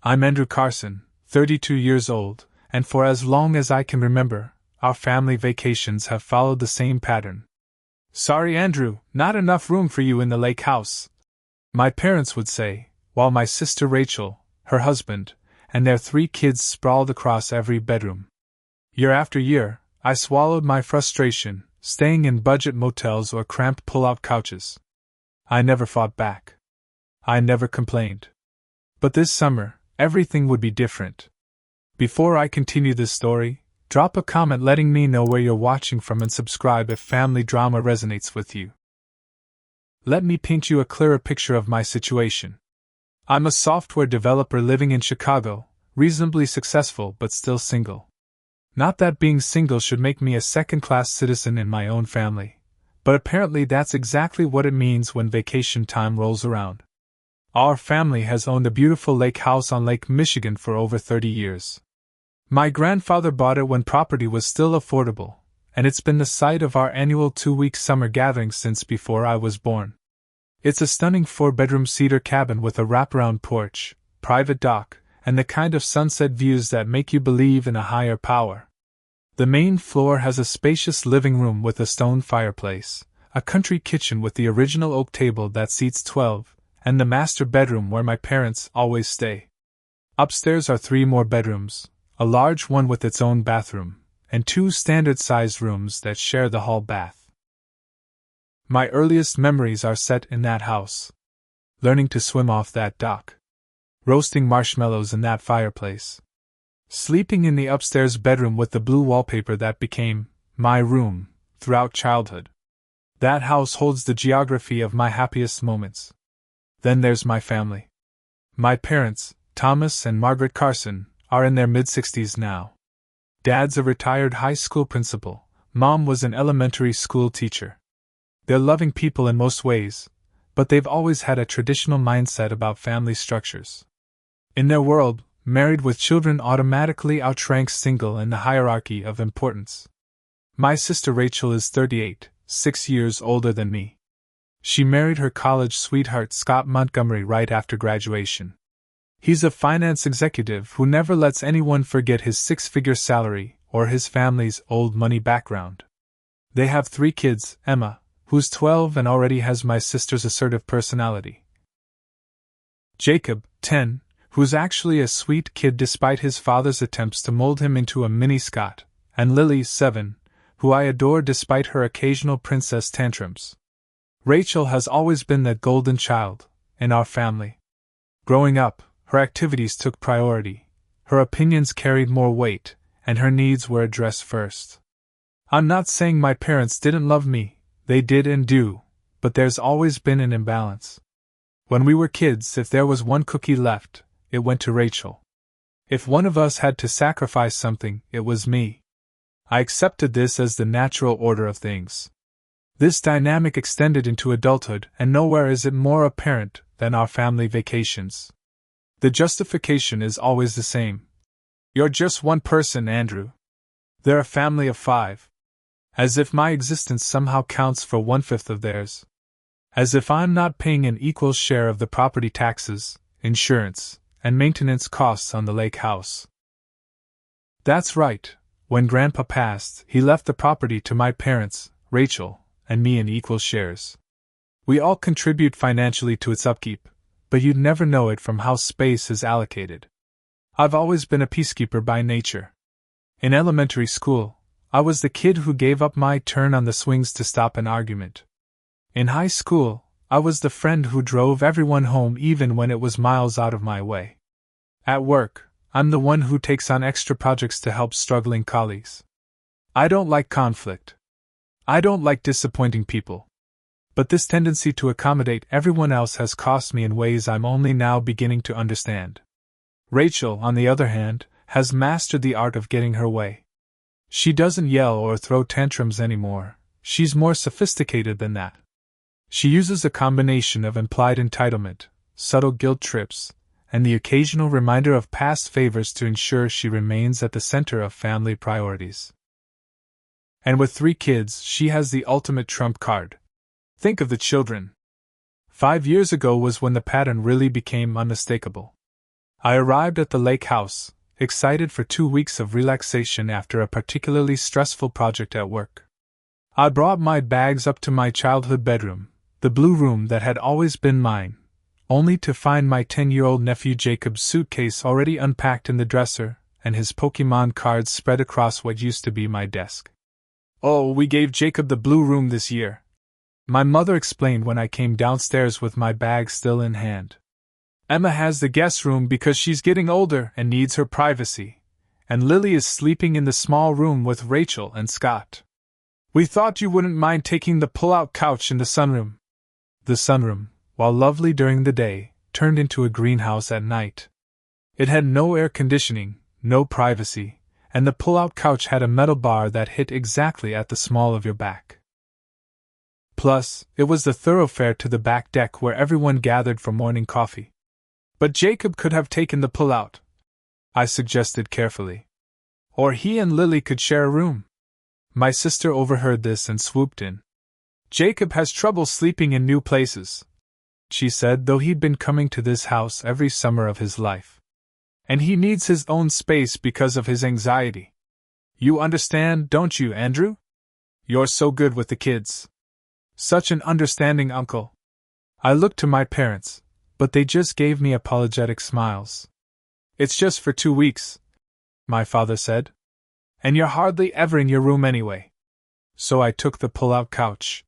I'm Andrew Carson, 32 years old, and for as long as I can remember, our family vacations have followed the same pattern. Sorry, Andrew, not enough room for you in the lake house, my parents would say, while my sister Rachel, her husband, and their 3 kids sprawled across every bedroom. Year after year, I swallowed my frustration, staying in budget motels or cramped pull-out couches. I never fought back. I never complained. But this summer, everything would be different. Before I continue this story, drop a comment letting me know where you're watching from and subscribe if family drama resonates with you. Let me paint you a clearer picture of my situation. I'm a software developer living in Chicago, reasonably successful but still single. Not that being single should make me a second-class citizen in my own family, but apparently that's exactly what it means when vacation time rolls around. Our family has owned a beautiful lake house on Lake Michigan for over 30 years. My grandfather bought it when property was still affordable, and it's been the site of our annual 2-week summer gathering since before I was born. It's a stunning 4-bedroom cedar cabin with a wraparound porch, private dock, and the kind of sunset views that make you believe in a higher power. The main floor has a spacious living room with a stone fireplace, a country kitchen with the original oak table that seats 12, and the master bedroom where my parents always stay. Upstairs are 3 more bedrooms, a large one with its own bathroom, and 2 standard-sized rooms that share the hall bath. My earliest memories are set in that house. Learning to swim off that dock. Roasting marshmallows in that fireplace. Sleeping in the upstairs bedroom with the blue wallpaper that became my room throughout childhood. That house holds the geography of my happiest moments. Then there's my family. My parents, Thomas and Margaret Carson, are in their mid-60s now. Dad's a retired high school principal, Mom was an elementary school teacher. They're loving people in most ways, but they've always had a traditional mindset about family structures. In their world, married with children automatically outranks single in the hierarchy of importance. My sister Rachel is 38, 6 years older than me. She married her college sweetheart Scott Montgomery right after graduation. He's a finance executive who never lets anyone forget his 6-figure salary or his family's old money background. They have 3 kids, Emma, who's 12 and already has my sister's assertive personality. Jacob, 10, who's actually a sweet kid despite his father's attempts to mold him into a mini Scott, and Lily, 7, who I adore despite her occasional princess tantrums. Rachel has always been that golden child in our family. Growing up, her activities took priority, her opinions carried more weight, and her needs were addressed first. I'm not saying my parents didn't love me. They did and do, but there's always been an imbalance. When we were kids, if there was one cookie left, it went to Rachel. If one of us had to sacrifice something, it was me. I accepted this as the natural order of things. This dynamic extended into adulthood, and nowhere is it more apparent than our family vacations. The justification is always the same. You're just one person, Andrew. They're a family of 5. As if my existence somehow counts for 1/5 of theirs. As if I'm not paying an equal share of the property taxes, insurance, and maintenance costs on the lake house. That's right, when Grandpa passed, he left the property to my parents, Rachel, and me in equal shares. We all contribute financially to its upkeep, but you'd never know it from how space is allocated. I've always been a peacekeeper by nature. In elementary school, I was the kid who gave up my turn on the swings to stop an argument. In high school, I was the friend who drove everyone home even when it was miles out of my way. At work, I'm the one who takes on extra projects to help struggling colleagues. I don't like conflict. I don't like disappointing people. But this tendency to accommodate everyone else has cost me in ways I'm only now beginning to understand. Rachel, on the other hand, has mastered the art of getting her way. She doesn't yell or throw tantrums anymore, she's more sophisticated than that. She uses a combination of implied entitlement, subtle guilt trips, and the occasional reminder of past favors to ensure she remains at the center of family priorities. And with 3 kids, she has the ultimate trump card. Think of the children. 5 years ago was when the pattern really became unmistakable. I arrived at the lake house, excited for 2 weeks of relaxation after a particularly stressful project at work. I brought my bags up to my childhood bedroom, the blue room that had always been mine, only to find my 10-year-old nephew Jacob's suitcase already unpacked in the dresser, and his Pokémon cards spread across what used to be my desk. "Oh, we gave Jacob the blue room this year," my mother explained when I came downstairs with my bag still in hand. "Emma has the guest room because she's getting older and needs her privacy, and Lily is sleeping in the small room with Rachel and Scott. We thought you wouldn't mind taking the pull-out couch in the sunroom." The sunroom, while lovely during the day, turned into a greenhouse at night. It had no air conditioning, no privacy, and the pull-out couch had a metal bar that hit exactly at the small of your back. Plus, it was the thoroughfare to the back deck where everyone gathered for morning coffee. "But Jacob could have taken the pull-out," I suggested carefully. "Or he and Lily could share a room." My sister overheard this and swooped in. "Jacob has trouble sleeping in new places," she said, "though he'd been coming to this house every summer of his life. And he needs his own space because of his anxiety. You understand, don't you, Andrew? You're so good with the kids. Such an understanding uncle." I looked to my parents, but they just gave me apologetic smiles. "It's just for 2 weeks," my father said. "And you're hardly ever in your room anyway." So I took the pull-out couch.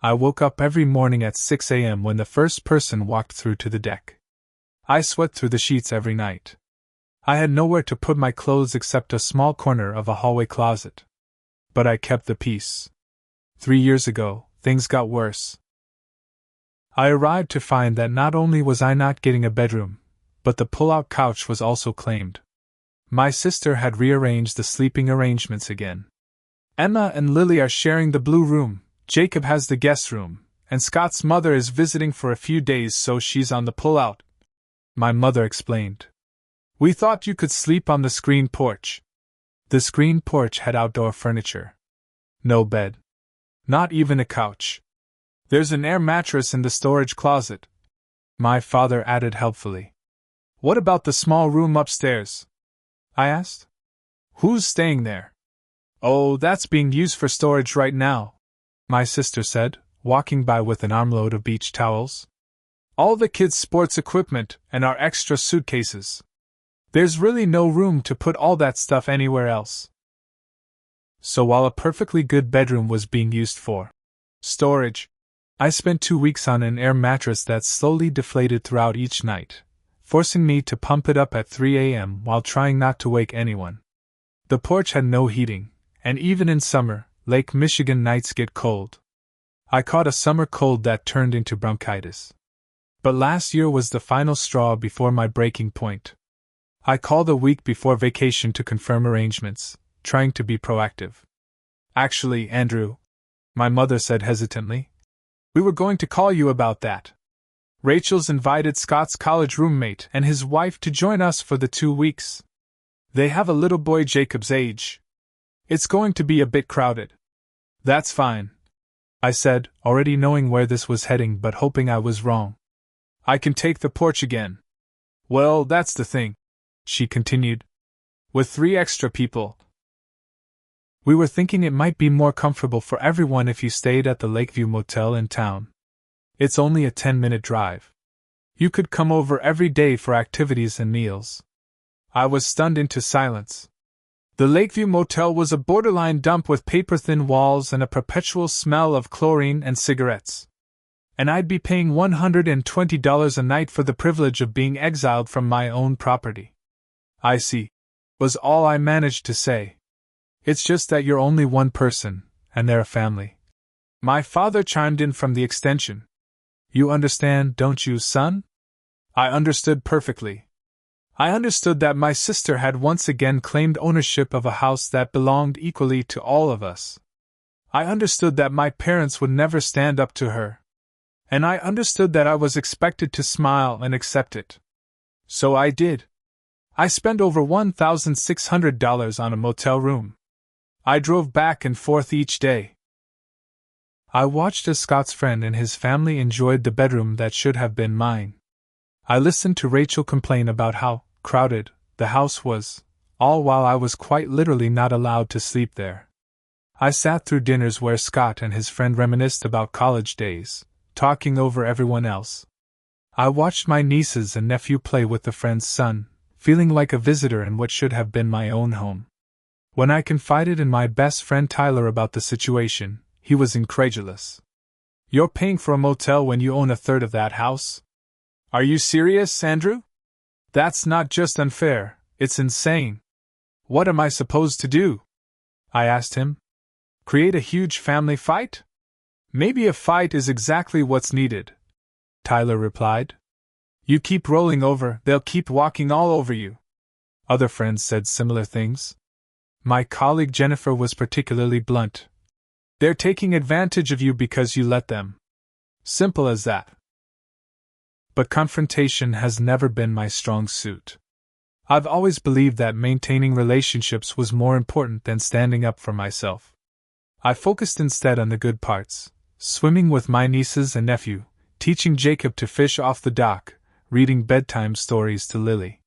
I woke up every morning at 6 a.m. when the first person walked through to the deck. I sweat through the sheets every night. I had nowhere to put my clothes except a small corner of a hallway closet. But I kept the peace. 3 years ago, things got worse. I arrived to find that not only was I not getting a bedroom, but the pull-out couch was also claimed. My sister had rearranged the sleeping arrangements again. "Emma and Lily are sharing the blue room, Jacob has the guest room, and Scott's mother is visiting for a few days, so she's on the pull-out," my mother explained. "We thought you could sleep on the screen porch." The screen porch had outdoor furniture. No bed. Not even a couch. "There's an air mattress in the storage closet," my father added helpfully. "What about the small room upstairs?" I asked. "Who's staying there?" "Oh, that's being used for storage right now," my sister said, walking by with an armload of beach towels. "All the kids' sports equipment and our extra suitcases. There's really no room to put all that stuff anywhere else." So while a perfectly good bedroom was being used for storage, I spent 2 weeks on an air mattress that slowly deflated throughout each night, forcing me to pump it up at 3 a.m. while trying not to wake anyone. The porch had no heating, and even in summer, Lake Michigan nights get cold. I caught a summer cold that turned into bronchitis. But last year was the final straw before my breaking point. I called a week before vacation to confirm arrangements, trying to be proactive. "Actually, Andrew," my mother said hesitantly, "we were going to call you about that. Rachel's invited Scott's college roommate and his wife to join us for the 2 weeks. They have a little boy Jacob's age. It's going to be a bit crowded." "That's fine," I said, already knowing where this was heading but hoping I was wrong. "I can take the porch again." "Well, that's the thing," she continued. "With 3 extra people. We were thinking it might be more comfortable for everyone if you stayed at the Lakeview Motel in town. It's only a 10-minute drive. You could come over every day for activities and meals." I was stunned into silence. The Lakeview Motel was a borderline dump with paper-thin walls and a perpetual smell of chlorine and cigarettes. And I'd be paying $120 a night for the privilege of being exiled from my own property. "I see," was all I managed to say. "It's just that you're only one person, and they're a family." My father chimed in from the extension. "You understand, don't you, son?" I understood perfectly. I understood that my sister had once again claimed ownership of a house that belonged equally to all of us. I understood that my parents would never stand up to her. And I understood that I was expected to smile and accept it. So I did. I spent over $1,600 on a motel room. I drove back and forth each day. I watched as Scott's friend and his family enjoyed the bedroom that should have been mine. I listened to Rachel complain about how crowded the house was, all while I was quite literally not allowed to sleep there. I sat through dinners where Scott and his friend reminisced about college days, talking over everyone else. I watched my nieces and nephew play with the friend's son, feeling like a visitor in what should have been my own home. When I confided in my best friend Tyler about the situation, he was incredulous. "You're paying for a motel when you own a third of that house? Are you serious, Andrew? That's not just unfair, it's insane. What am I supposed to do?" I asked him. "Create a huge family fight?" "Maybe a fight is exactly what's needed," Tyler replied. "You keep rolling over, they'll keep walking all over you." Other friends said similar things. My colleague Jennifer was particularly blunt. "They're taking advantage of you because you let them. Simple as that." But confrontation has never been my strong suit. I've always believed that maintaining relationships was more important than standing up for myself. I focused instead on the good parts: swimming with my nieces and nephew, teaching Jacob to fish off the dock, reading bedtime stories to Lily.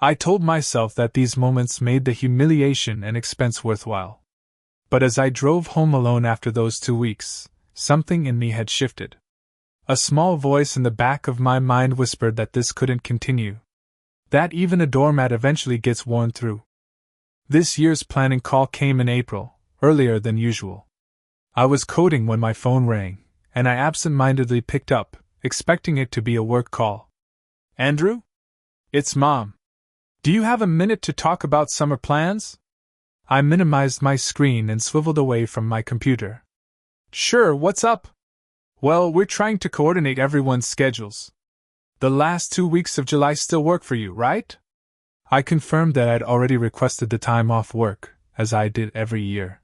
I told myself that these moments made the humiliation and expense worthwhile. But as I drove home alone after those 2 weeks, something in me had shifted. A small voice in the back of my mind whispered that this couldn't continue. That even a doormat eventually gets worn through. This year's planning call came in April, earlier than usual. I was coding when my phone rang, and I absent-mindedly picked up, expecting it to be a work call. "Andrew? It's Mom. Do you have a minute to talk about summer plans?" I minimized my screen and swiveled away from my computer. "Sure, what's up?" "Well, we're trying to coordinate everyone's schedules. The last 2 weeks of July still work for you, right?" I confirmed that I'd already requested the time off work, as I did every year.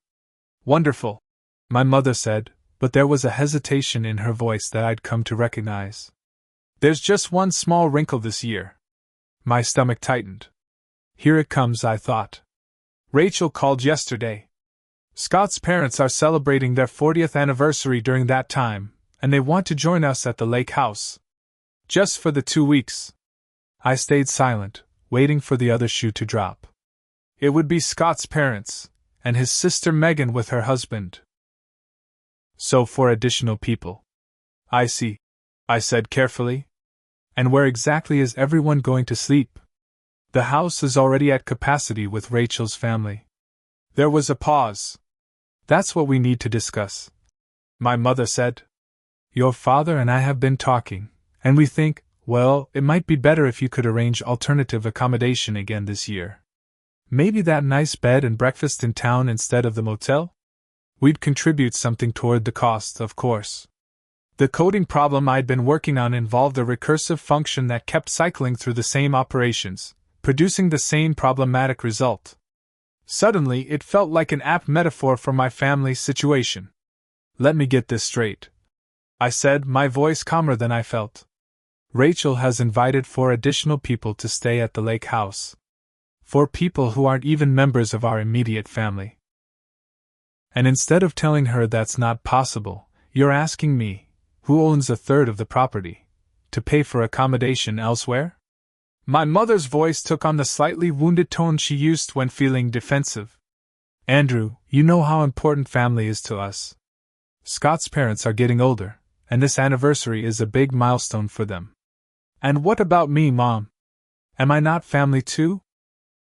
"Wonderful," my mother said, but there was a hesitation in her voice that I'd come to recognize. "There's just one small wrinkle this year." My stomach tightened. Here it comes, I thought. Rachel called yesterday. Scott's parents are celebrating their 40th anniversary during that time, and they want to join us at the lake house. Just for the 2 weeks. I stayed silent, waiting for the other shoe to drop. It would be Scott's parents, and his sister Megan with her husband. So 4 additional people. I see, I said carefully. And where exactly is everyone going to sleep? The house is already at capacity with Rachel's family. There was a pause. "That's what we need to discuss," my mother said. "Your father and I have been talking, and we think, well, it might be better if you could arrange alternative accommodation again this year. Maybe that nice bed and breakfast in town instead of the motel? We'd contribute something toward the cost, of course." The coding problem I'd been working on involved a recursive function that kept cycling through the same operations, producing the same problematic result. Suddenly, it felt like an apt metaphor for my family's situation. "Let me get this straight," I said, my voice calmer than I felt. "Rachel has invited 4 additional people to stay at the lake house. 4 people who aren't even members of our immediate family. And instead of telling her that's not possible, you're asking me, who owns a third of the property, to pay for accommodation elsewhere?" My mother's voice took on the slightly wounded tone she used when feeling defensive. "Andrew, you know how important family is to us. Scott's parents are getting older, and this anniversary is a big milestone for them." "And what about me, Mom? Am I not family too?"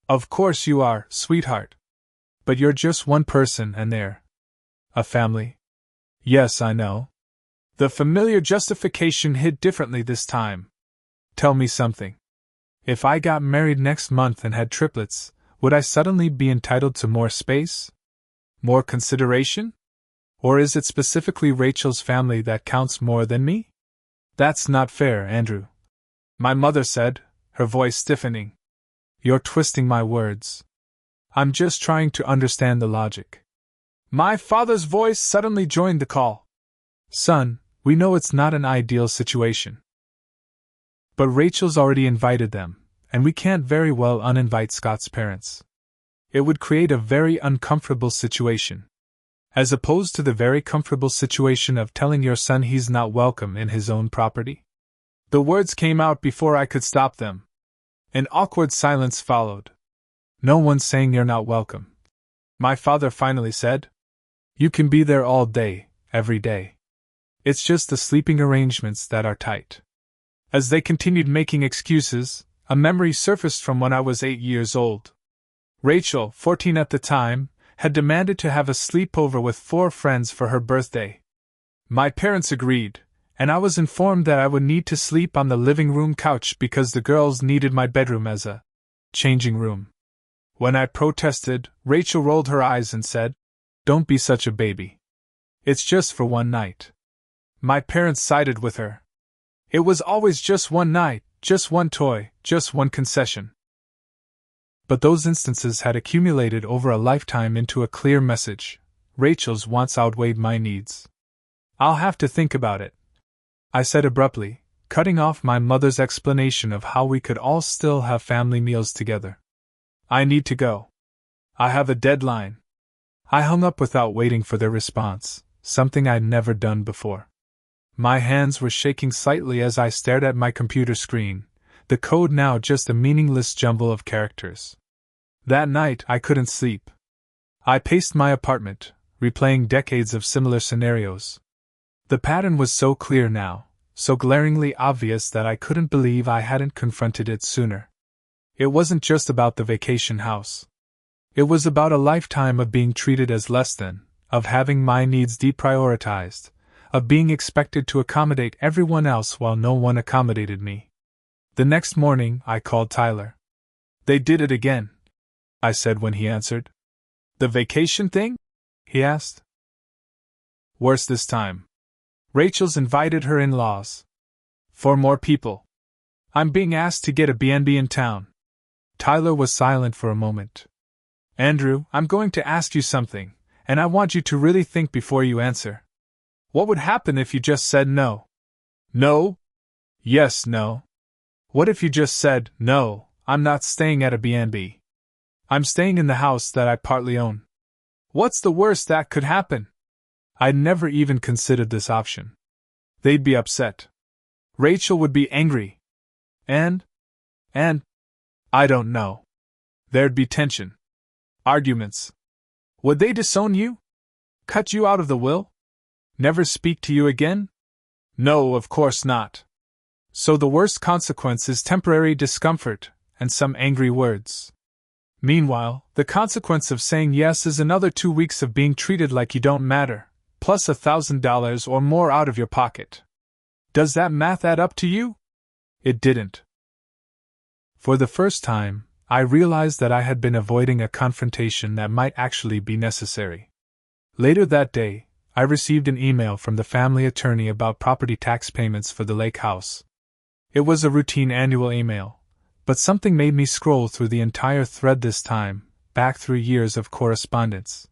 "Of course you are, sweetheart. But you're just one person and they're a family." "Yes, I know." The familiar justification hit differently this time. "Tell me something. If I got married next month and had triplets, would I suddenly be entitled to more space? More consideration? Or is it specifically Rachel's family that counts more than me?" "That's not fair, Andrew," my mother said, her voice stiffening. "You're twisting my words. I'm just trying to understand the logic." My father's voice suddenly joined the call. "Son, we know it's not an ideal situation. But Rachel's already invited them, and we can't very well uninvite Scott's parents. It would create a very uncomfortable situation. As opposed to the very comfortable situation of telling your son he's not welcome in his own property." The words came out before I could stop them. An awkward silence followed. No one saying you're not welcome. My father finally said, "You can be there all day, every day. It's just the sleeping arrangements that are tight." As they continued making excuses, a memory surfaced from when I was 8 years old. Rachel, 14 at the time, had demanded to have a sleepover with 4 friends for her birthday. My parents agreed, and I was informed that I would need to sleep on the living room couch because the girls needed my bedroom as a changing room. When I protested, Rachel rolled her eyes and said, "Don't be such a baby. It's just for one night." My parents sided with her. It was always just one night, just one toy, just one concession. But those instances had accumulated over a lifetime into a clear message. Rachel's wants outweighed my needs. "I'll have to think about it," I said abruptly, cutting off my mother's explanation of how we could all still have family meals together. "I need to go. I have a deadline." I hung up without waiting for their response, something I'd never done before. My hands were shaking slightly as I stared at my computer screen, the code now just a meaningless jumble of characters. That night I couldn't sleep. I paced my apartment, replaying decades of similar scenarios. The pattern was so clear now, so glaringly obvious that I couldn't believe I hadn't confronted it sooner. It wasn't just about the vacation house. It was about a lifetime of being treated as less than, of having my needs deprioritized, of being expected to accommodate everyone else while no one accommodated me. The next morning, I called Tyler. "They did it again," I said when he answered. "The vacation thing?" he asked. "Worse this time. Rachel's invited her in-laws. 4 more people. I'm being asked to get a B&B in town." Tyler was silent for a moment. "Andrew, I'm going to ask you something, and I want you to really think before you answer. What would happen if you just said no?" "No? Yes, no. What if you just said, 'No, I'm not staying at a B&B. I'm staying in the house that I partly own'? What's the worst that could happen?" I'd never even considered this option. They'd be upset. Rachel would be angry. And, I don't know. There'd be tension. Arguments. Would they disown you? Cut you out of the will? Never speak to you again? No, of course not. So the worst consequence is temporary discomfort, and some angry words. Meanwhile, the consequence of saying yes is another 2 weeks of being treated like you don't matter, plus $1,000 or more out of your pocket. Does that math add up to you? It didn't. For the first time, I realized that I had been avoiding a confrontation that might actually be necessary. Later that day, I received an email from the family attorney about property tax payments for the lake house. It was a routine annual email, but something made me scroll through the entire thread this time, back through years of correspondence.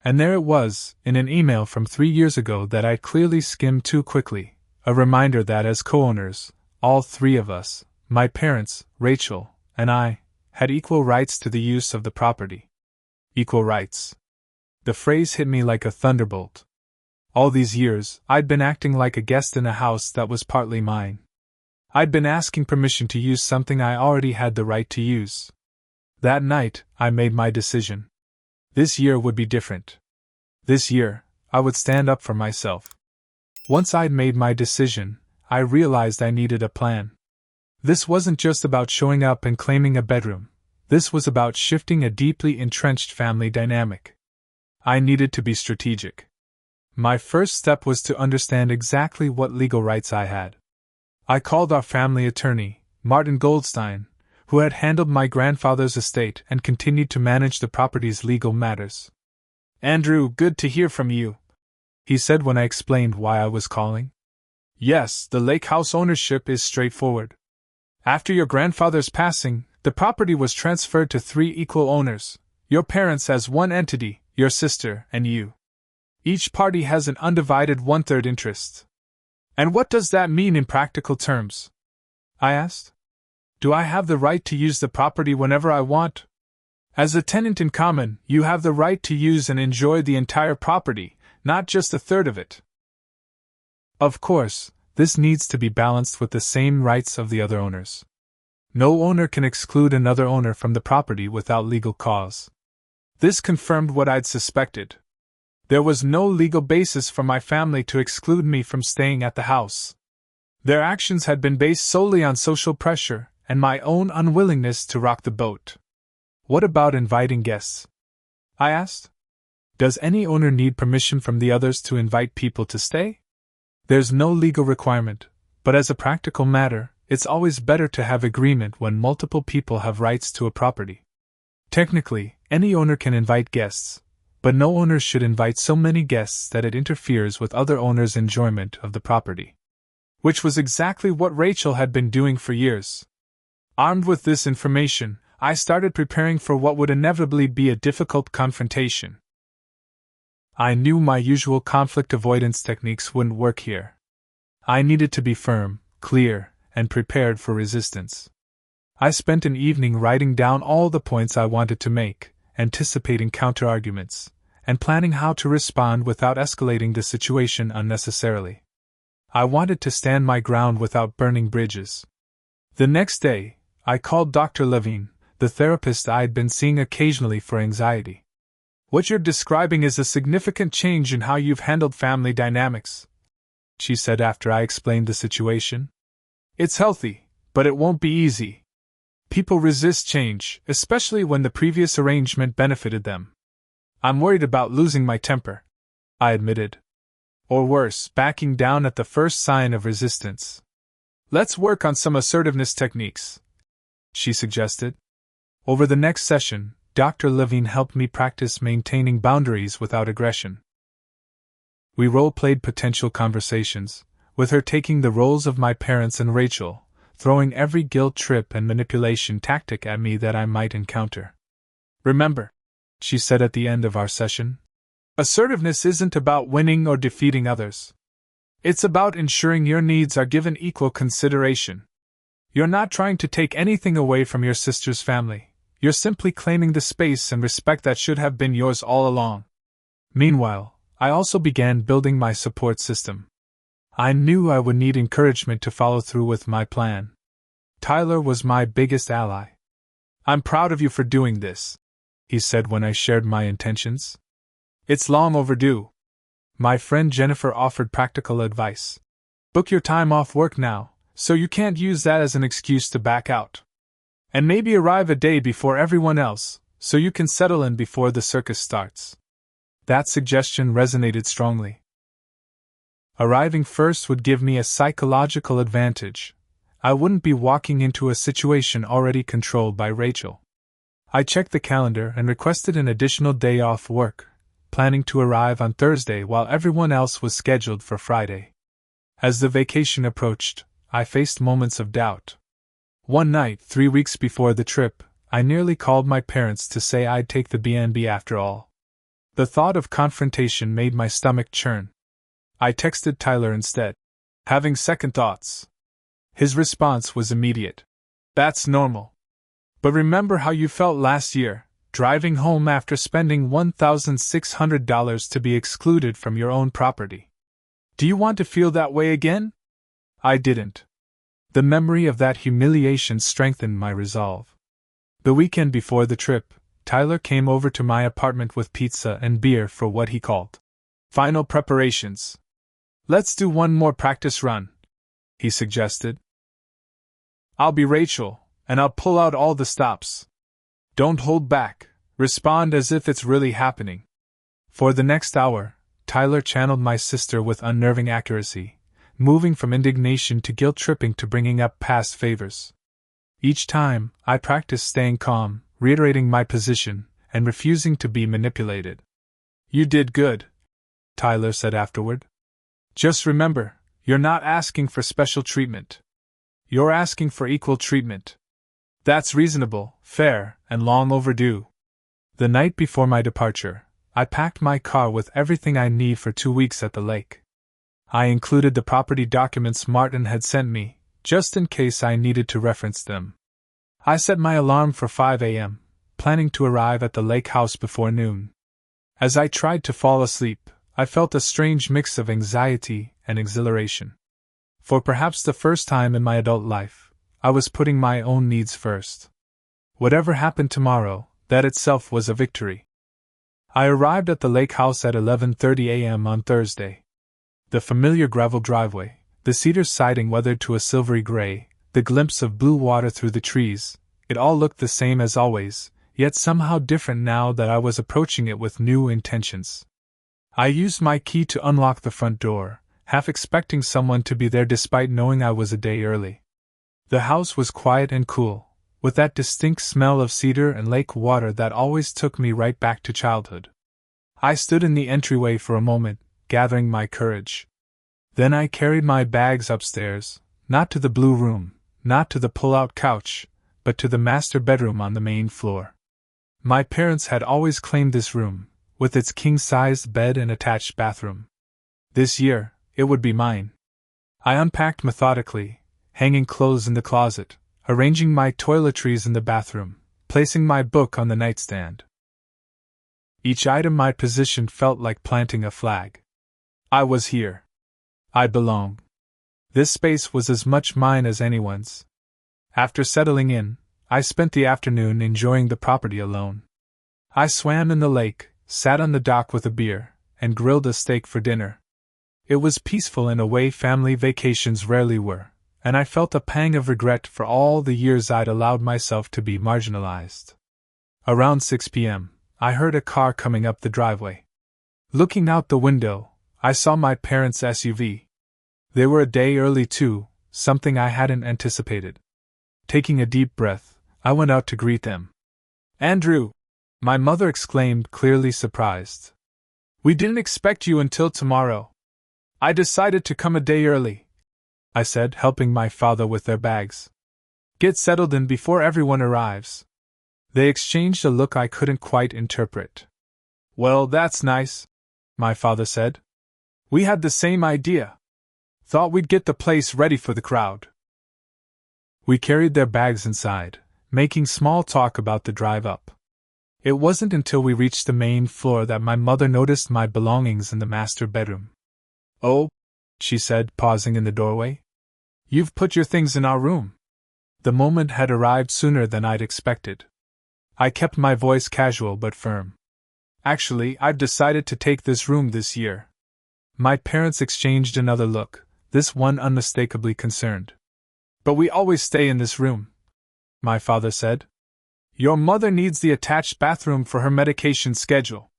And there it was, in an email from 3 years ago that I'd clearly skimmed too quickly, a reminder that as co-owners, all 3 of us, my parents, Rachel, and I, had equal rights to the use of the property. Equal rights. The phrase hit me like a thunderbolt. All these years, I'd been acting like a guest in a house that was partly mine. I'd been asking permission to use something I already had the right to use. That night, I made my decision. This year would be different. This year, I would stand up for myself. Once I'd made my decision, I realized I needed a plan. This wasn't just about showing up and claiming a bedroom. This was about shifting a deeply entrenched family dynamic. I needed to be strategic. My first step was to understand exactly what legal rights I had. I called our family attorney, Martin Goldstein, who had handled my grandfather's estate and continued to manage the property's legal matters. "Andrew, good to hear from you," he said when I explained why I was calling. "Yes, the lake house ownership is straightforward. After your grandfather's passing, the property was transferred to 3 equal owners, your parents as one entity, your sister, and you. Each party has an undivided 1/3 interest." "And what does that mean in practical terms?" I asked. "Do I have the right to use the property whenever I want?" "As a tenant in common, you have the right to use and enjoy the entire property, not just a third of it. Of course, this needs to be balanced with the same rights of the other owners. No owner can exclude another owner from the property without legal cause. This confirmed what I'd suspected. There was no legal basis for my family to exclude me from staying at the house. Their actions had been based solely on social pressure and my own unwillingness to rock the boat. What about inviting guests? I asked. Does any owner need permission from the others to invite people to stay? There's no legal requirement, but as a practical matter, it's always better to have agreement when multiple people have rights to a property. Technically, any owner can invite guests, but no owner should invite so many guests that it interferes with other owners' enjoyment of the property. Which was exactly what Rachel had been doing for years. Armed with this information, I started preparing for what would inevitably be a difficult confrontation. I knew my usual conflict avoidance techniques wouldn't work here. I needed to be firm, clear, and prepared for resistance. I spent an evening writing down all the points I wanted to make, anticipating counter-arguments, and planning how to respond without escalating the situation unnecessarily. I wanted to stand my ground without burning bridges. The next day, I called Dr. Levine, the therapist I'd been seeing occasionally for anxiety. "What you're describing is a significant change in how you've handled family dynamics," she said after I explained the situation. "It's healthy, but it won't be easy. People resist change, especially when the previous arrangement benefited them." "I'm worried about losing my temper," I admitted. "Or worse, backing down at the first sign of resistance." "Let's work on some assertiveness techniques," she suggested. Over the next session, Dr. Levine helped me practice maintaining boundaries without aggression. We role-played potential conversations, with her taking the roles of my parents and Rachel, throwing every guilt trip and manipulation tactic at me that I might encounter. "Remember," she said at the end of our session, "assertiveness isn't about winning or defeating others. It's about ensuring your needs are given equal consideration. You're not trying to take anything away from your sister's family. You're simply claiming the space and respect that should have been yours all along." Meanwhile, I also began building my support system. I knew I would need encouragement to follow through with my plan. Tyler was my biggest ally. "I'm proud of you for doing this," he said when I shared my intentions. "It's long overdue." My friend Jennifer offered practical advice. "Book your time off work now, so you can't use that as an excuse to back out. And maybe arrive a day before everyone else, so you can settle in before the circus starts." That suggestion resonated strongly. Arriving first would give me a psychological advantage. I wouldn't be walking into a situation already controlled by Rachel. I checked the calendar and requested an additional day off work, planning to arrive on Thursday while everyone else was scheduled for Friday. As the vacation approached, I faced moments of doubt. One night, 3 weeks before the trip, I nearly called my parents to say I'd take the B&B after all. The thought of confrontation made my stomach churn. I texted Tyler instead, having second thoughts. His response was immediate. "That's normal. But remember how you felt last year, driving home after spending $1,600 to be excluded from your own property. Do you want to feel that way again?" I didn't. The memory of that humiliation strengthened my resolve. The weekend before the trip, Tyler came over to my apartment with pizza and beer for what he called final preparations. "Let's do one more practice run," he suggested. "I'll be Rachel, and I'll pull out all the stops. Don't hold back, respond as if it's really happening." For the next hour, Tyler channeled my sister with unnerving accuracy, moving from indignation to guilt-tripping to bringing up past favors. Each time, I practiced staying calm, reiterating my position, and refusing to be manipulated. "You did good," Tyler said afterward. "Just remember, you're not asking for special treatment. You're asking for equal treatment. That's reasonable, fair, and long overdue." The night before my departure, I packed my car with everything I need for 2 weeks at the lake. I included the property documents Martin had sent me, just in case I needed to reference them. I set my alarm for 5 a.m., planning to arrive at the lake house before noon. As I tried to fall asleep, I felt a strange mix of anxiety and exhilaration. For perhaps the first time in my adult life, I was putting my own needs first. Whatever happened tomorrow, that itself was a victory. I arrived at the lake house at 11:30 a.m. on Thursday. The familiar gravel driveway, the cedar siding weathered to a silvery gray, the glimpse of blue water through the trees, it all looked the same as always, yet somehow different now that I was approaching it with new intentions. I used my key to unlock the front door, half expecting someone to be there despite knowing I was a day early. The house was quiet and cool, with that distinct smell of cedar and lake water that always took me right back to childhood. I stood in the entryway for a moment, gathering my courage. Then I carried my bags upstairs, not to the blue room, not to the pull-out couch, but to the master bedroom on the main floor. My parents had always claimed this room, with its king-sized bed and attached bathroom. This year, it would be mine. I unpacked methodically, hanging clothes in the closet, arranging my toiletries in the bathroom, placing my book on the nightstand. Each item I positioned felt like planting a flag. I was here. I belong. This space was as much mine as anyone's. After settling in, I spent the afternoon enjoying the property alone. I swam in the lake, sat on the dock with a beer, and grilled a steak for dinner. It was peaceful in a way family vacations rarely were, and I felt a pang of regret for all the years I'd allowed myself to be marginalized. Around 6 p.m., I heard a car coming up the driveway. Looking out the window, I saw my parents' SUV. They were a day early too, something I hadn't anticipated. Taking a deep breath, I went out to greet them. "Andrew!" my mother exclaimed, clearly surprised. "We didn't expect you until tomorrow." "I decided to come a day early," I said, helping my father with their bags. "Get settled in before everyone arrives." They exchanged a look I couldn't quite interpret. "Well, that's nice," my father said. "We had the same idea. Thought we'd get the place ready for the crowd." We carried their bags inside, making small talk about the drive up. It wasn't until we reached the main floor that my mother noticed my belongings in the master bedroom. "Oh," she said, pausing in the doorway. "You've put your things in our room." The moment had arrived sooner than I'd expected. I kept my voice casual but firm. "Actually, I've decided to take this room this year." My parents exchanged another look, this one unmistakably concerned. "But we always stay in this room," my father said. "Your mother needs the attached bathroom for her medication schedule.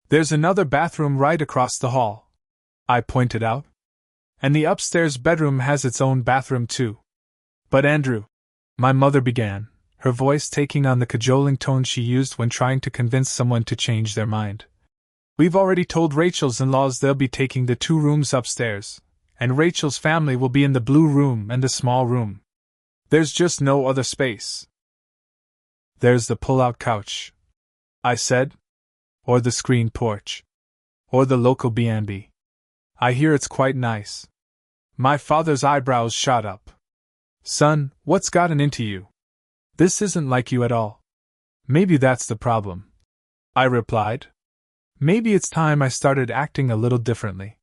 There's another bathroom right across the hall," I pointed out. "And the upstairs bedroom has its own bathroom too." "But Andrew," my mother began, her voice taking on the cajoling tone she used when trying to convince someone to change their mind. "We've already told Rachel's in-laws they'll be taking the 2 rooms upstairs, and Rachel's family will be in the blue room and the small room. There's just no other space." "There's the pull-out couch," I said. "Or the screen porch. Or the local B&B. I hear it's quite nice." My father's eyebrows shot up. "Son, what's gotten into you? This isn't like you at all." "Maybe that's the problem," I replied. "Maybe it's time I started acting a little differently.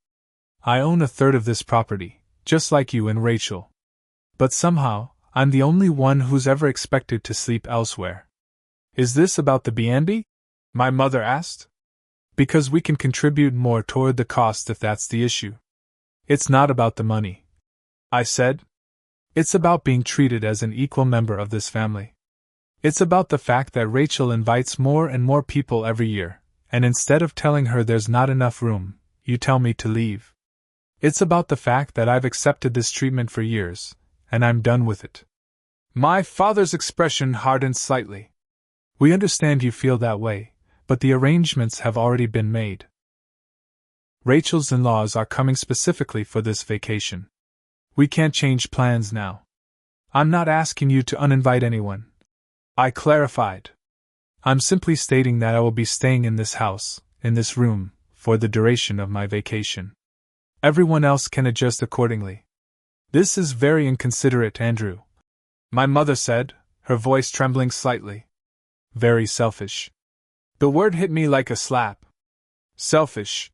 I own 1/3 of this property, just like you and Rachel. But somehow, I'm the only one who's ever expected to sleep elsewhere." "Is this about the B&B?" my mother asked. "Because we can contribute more toward the cost if that's the issue." "It's not about the money," I said. "It's about being treated as an equal member of this family. It's about the fact that Rachel invites more and more people every year, and instead of telling her there's not enough room, you tell me to leave. It's about the fact that I've accepted this treatment for years, and I'm done with it." My father's expression hardened slightly. "We understand you feel that way, but the arrangements have already been made. Rachel's in-laws are coming specifically for this vacation. We can't change plans now. I'm not asking you to uninvite anyone," I clarified. "I'm simply stating that I will be staying in this house, in this room, for the duration of my vacation. Everyone else can adjust accordingly." "This is very inconsiderate, Andrew," my mother said, her voice trembling slightly. "Very selfish." The word hit me like a slap. Selfish.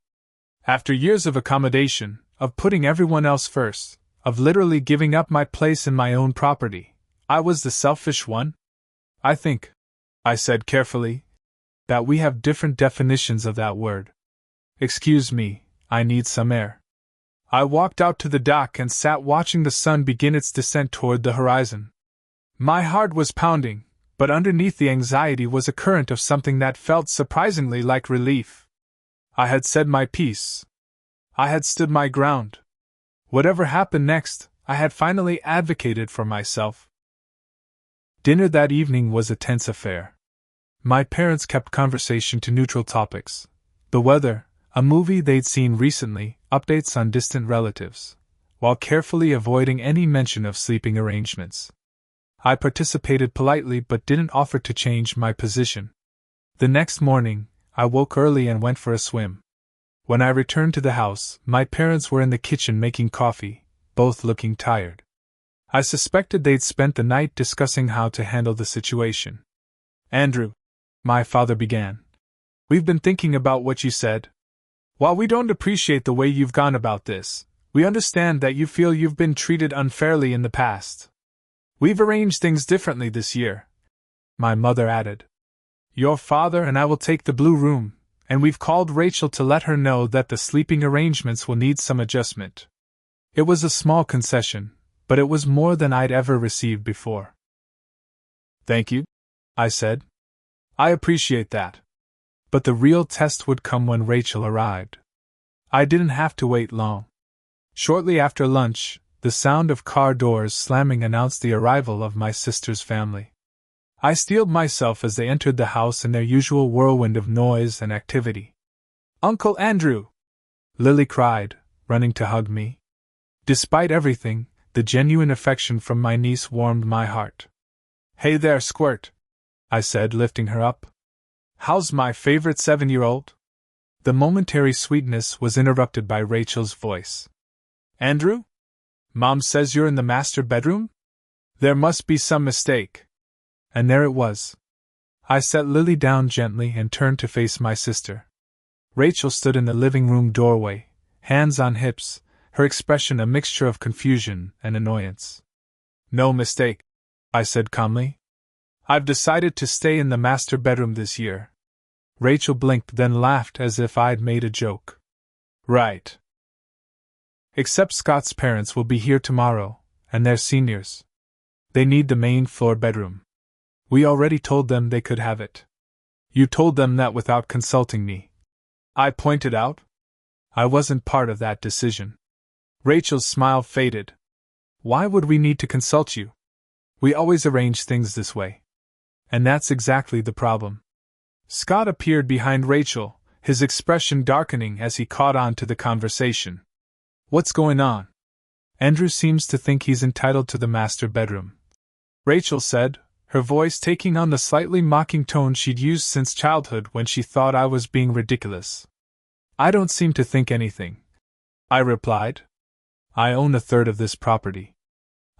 After years of accommodation, of putting everyone else first, of literally giving up my place in my own property, I was the selfish one? I think, I said carefully, that we have different definitions of that word. Excuse me, I need some air. I walked out to the dock and sat watching the sun begin its descent toward the horizon. My heart was pounding, but underneath the anxiety was a current of something that felt surprisingly like relief. I had said my piece. I had stood my ground. Whatever happened next, I had finally advocated for myself. Dinner that evening was a tense affair. My parents kept conversation to neutral topics: the weather, a movie they'd seen recently, updates on distant relatives, while carefully avoiding any mention of sleeping arrangements. I participated politely but didn't offer to change my position. The next morning, I woke early and went for a swim. When I returned to the house, my parents were in the kitchen making coffee, both looking tired. I suspected they'd spent the night discussing how to handle the situation. "Andrew," my father began, "we've been thinking about what you said. While we don't appreciate the way you've gone about this, we understand that you feel you've been treated unfairly in the past. We've arranged things differently this year," my mother added. "Your father and I will take the blue room, and we've called Rachel to let her know that the sleeping arrangements will need some adjustment." It was a small concession, but it was more than I'd ever received before. "Thank you," I said. "I appreciate that." But the real test would come when Rachel arrived. I didn't have to wait long. Shortly after lunch, the sound of car doors slamming announced the arrival of my sister's family. I steeled myself as they entered the house in their usual whirlwind of noise and activity. "Uncle Andrew!" Lily cried, running to hug me. Despite everything, the genuine affection from my niece warmed my heart. "Hey there, Squirt," I said, lifting her up. "How's my favorite 7-year-old?" The momentary sweetness was interrupted by Rachel's voice. "Andrew? Mom says you're in the master bedroom? There must be some mistake." And there it was. I set Lily down gently and turned to face my sister. Rachel stood in the living room doorway, hands on hips, her expression a mixture of confusion and annoyance. "No mistake," I said calmly. "I've decided to stay in the master bedroom this year." Rachel blinked, then laughed as if I'd made a joke. "Right. Except Scott's parents will be here tomorrow, and they're seniors. They need the main floor bedroom. We already told them they could have it." "You told them that without consulting me," I pointed out. "I wasn't part of that decision." Rachel's smile faded. "Why would we need to consult you? We always arrange things this way." And that's exactly the problem. Scott appeared behind Rachel, his expression darkening as he caught on to the conversation. "What's going on?" "Andrew seems to think he's entitled to the master bedroom," Rachel said, her voice taking on the slightly mocking tone she'd used since childhood when she thought I was being ridiculous. "I don't seem to think anything," I replied. "I own 1/3 of this property.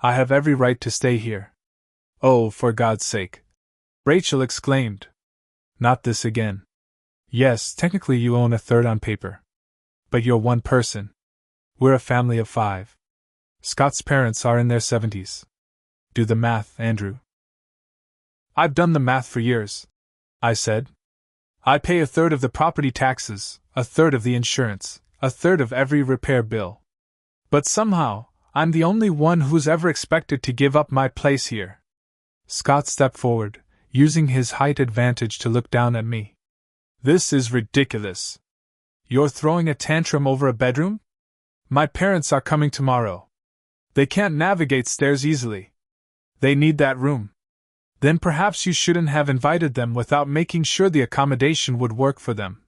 I have every right to stay here." "Oh, for God's sake!" Rachel exclaimed. "Not this again." "Yes, technically you own 1/3 on paper. But you're one person. We're a family of 5. Scott's parents are in their 70s. Do the math, Andrew." "I've done the math for years," I said. "I pay 1/3 of the property taxes, 1/3 of the insurance, 1/3 of every repair bill. But somehow, I'm the only one who's ever expected to give up my place here." Scott stepped forward, using his height advantage to look down at me. "This is ridiculous. You're throwing a tantrum over a bedroom? My parents are coming tomorrow. They can't navigate stairs easily. They need that room. Then perhaps you shouldn't have invited them without making sure the accommodation would work for them,"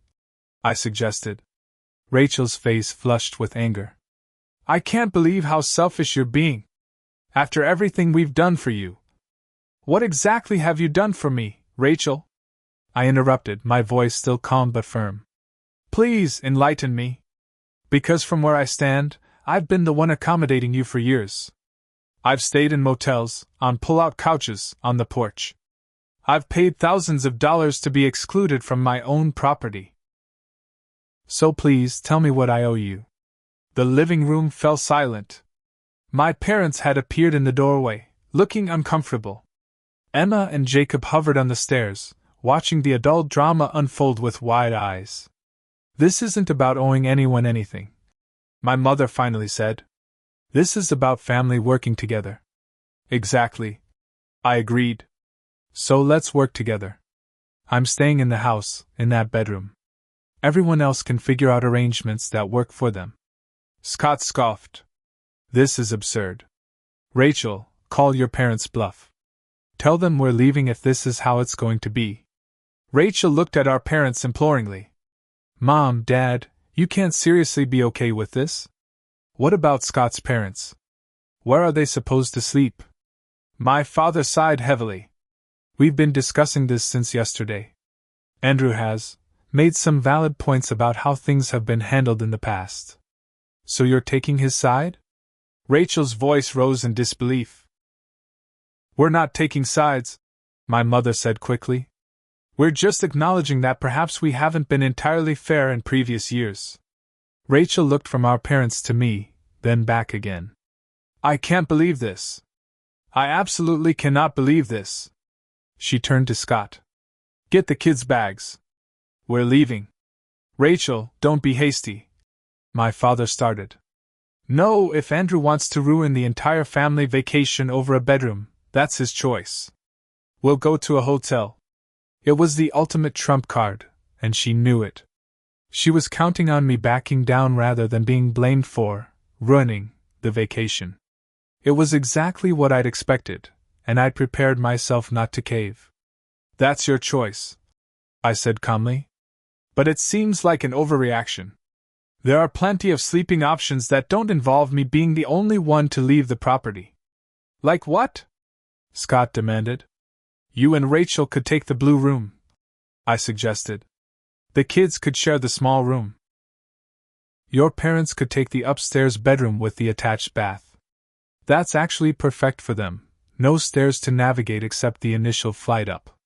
I suggested. Rachel's face flushed with anger. "I can't believe how selfish you're being. After everything we've done for you." "What exactly have you done for me, Rachel?" I interrupted, my voice still calm but firm. "Please enlighten me. Because from where I stand, I've been the one accommodating you for years. I've stayed in motels, on pull-out couches, on the porch. I've paid thousands of dollars to be excluded from my own property. So please tell me what I owe you." The living room fell silent. My parents had appeared in the doorway, looking uncomfortable. Emma and Jacob hovered on the stairs, watching the adult drama unfold with wide eyes. This isn't about owing anyone anything, my mother finally said. This is about family working together. Exactly, I agreed. So let's work together. I'm staying in the house, in that bedroom. Everyone else can figure out arrangements that work for them. Scott scoffed. This is absurd. Rachel, call your parents' bluff. Tell them we're leaving if this is how it's going to be. Rachel looked at our parents imploringly. Mom, Dad, you can't seriously be okay with this? What about Scott's parents? Where are they supposed to sleep? My father sighed heavily. We've been discussing this since yesterday. Andrew has made some valid points about how things have been handled in the past. So you're taking his side? Rachel's voice rose in disbelief. We're not taking sides, my mother said quickly. We're just acknowledging that perhaps we haven't been entirely fair in previous years. Rachel looked from our parents to me, then back again. I can't believe this. I absolutely cannot believe this. She turned to Scott. Get the kids' bags. We're leaving. Rachel, don't be hasty. My father started. No, if Andrew wants to ruin the entire family vacation over a bedroom, that's his choice. We'll go to a hotel. It was the ultimate trump card, and she knew it. She was counting on me backing down rather than being blamed for ruining the vacation. It was exactly what I'd expected, and I'd prepared myself not to cave. That's your choice, I said calmly. But it seems like an overreaction. There are plenty of sleeping options that don't involve me being the only one to leave the property. Like what? Scott demanded. You and Rachel could take the blue room, I suggested. The kids could share the small room. Your parents could take the upstairs bedroom with the attached bath. That's actually perfect for them, no stairs to navigate except the initial flight up.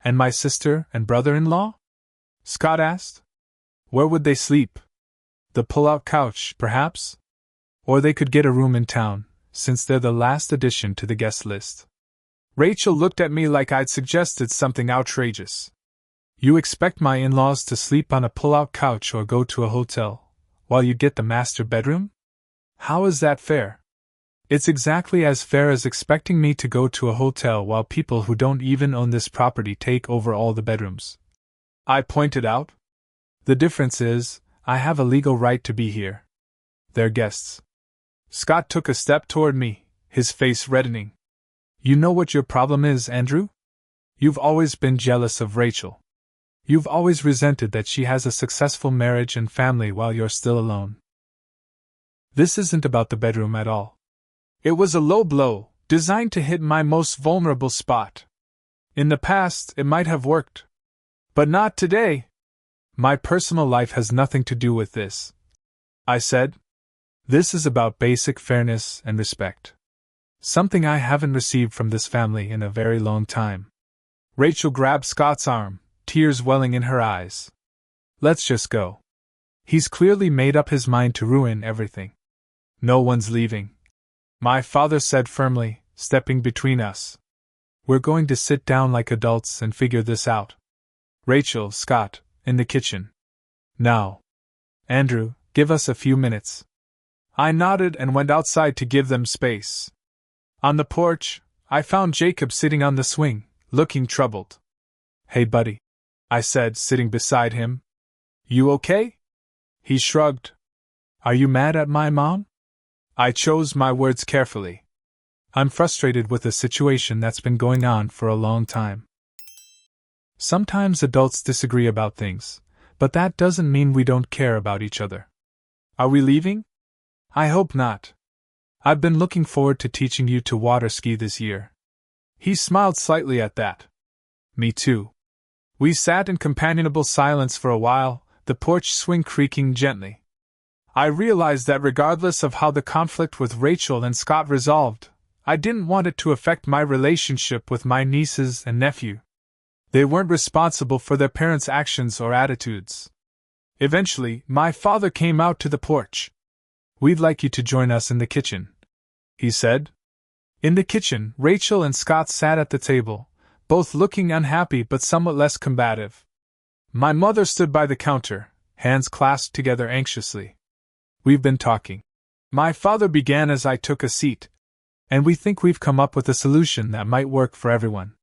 And my sister and brother-in-law? Scott asked. Where would they sleep? The pull-out couch, perhaps? Or they could get a room in town, since they're the last addition to the guest list. Rachel looked at me like I'd suggested something outrageous. You expect my in-laws to sleep on a pull-out couch or go to a hotel, while you get the master bedroom? How is that fair? It's exactly as fair as expecting me to go to a hotel while people who don't even own this property take over all the bedrooms. I pointed out. The difference is, I have a legal right to be here. They're guests. Scott took a step toward me, his face reddening. You know what your problem is, Andrew? You've always been jealous of Rachel. You've always resented that she has a successful marriage and family while you're still alone. This isn't about the bedroom at all. It was a low blow, designed to hit my most vulnerable spot. In the past, it might have worked. But not today. My personal life has nothing to do with this, I said. This is about basic fairness and respect. Something I haven't received from this family in a very long time. Rachel grabbed Scott's arm, tears welling in her eyes. Let's just go. He's clearly made up his mind to ruin everything. No one's leaving, my father said firmly, stepping between us. We're going to sit down like adults and figure this out. Rachel, Scott, in the kitchen. Now. Andrew, give us a few minutes. I nodded and went outside to give them space. On the porch, I found Jacob sitting on the swing, looking troubled. Hey buddy, I said, sitting beside him. You okay? He shrugged. Are you mad at my mom? I chose my words carefully. I'm frustrated with a situation that's been going on for a long time. Sometimes adults disagree about things, but that doesn't mean we don't care about each other. Are we leaving? I hope not. I've been looking forward to teaching you to water ski this year. He smiled slightly at that. Me too. We sat in companionable silence for a while, the porch swing creaking gently. I realized that regardless of how the conflict with Rachel and Scott resolved, I didn't want it to affect my relationship with my nieces and nephew. They weren't responsible for their parents' actions or attitudes. Eventually, my father came out to the porch. We'd like you to join us in the kitchen, he said. In the kitchen, Rachel and Scott sat at the table, both looking unhappy but somewhat less combative. My mother stood by the counter, hands clasped together anxiously. We've been talking. My father began as I took a seat. And we think we've come up with a solution that might work for everyone.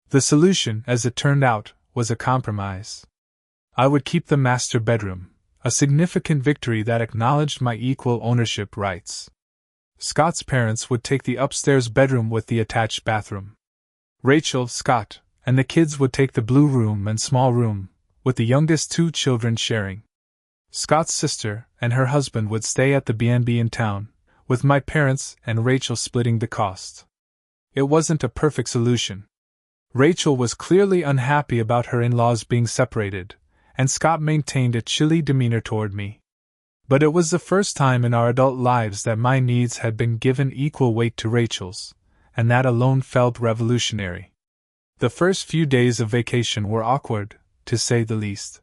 The solution, as it turned out, was a compromise. I would keep the master bedroom, a significant victory that acknowledged my equal ownership rights. Scott's parents would take the upstairs bedroom with the attached bathroom. Rachel, Scott, and the kids would take the blue room and small room, with the youngest 2 children sharing. Scott's sister and her husband would stay at the B&B in town, with my parents and Rachel splitting the cost. It wasn't a perfect solution. Rachel was clearly unhappy about her in-laws being separated, and Scott maintained a chilly demeanor toward me. But it was the first time in our adult lives that my needs had been given equal weight to Rachel's, and that alone felt revolutionary. The first few days of vacation were awkward, to say the least.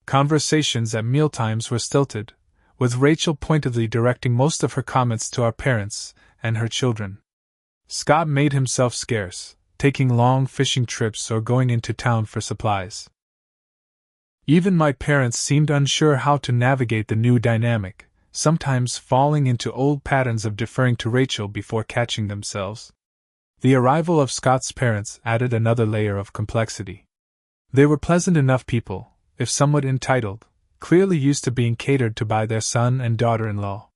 Conversations at mealtimes were stilted, with Rachel pointedly directing most of her comments to our parents and her children. Scott made himself scarce, taking long fishing trips or going into town for supplies. Even my parents seemed unsure how to navigate the new dynamic, sometimes falling into old patterns of deferring to Rachel before catching themselves. The arrival of Scott's parents added another layer of complexity. They were pleasant enough people, if somewhat entitled, clearly used to being catered to by their son and daughter-in-law.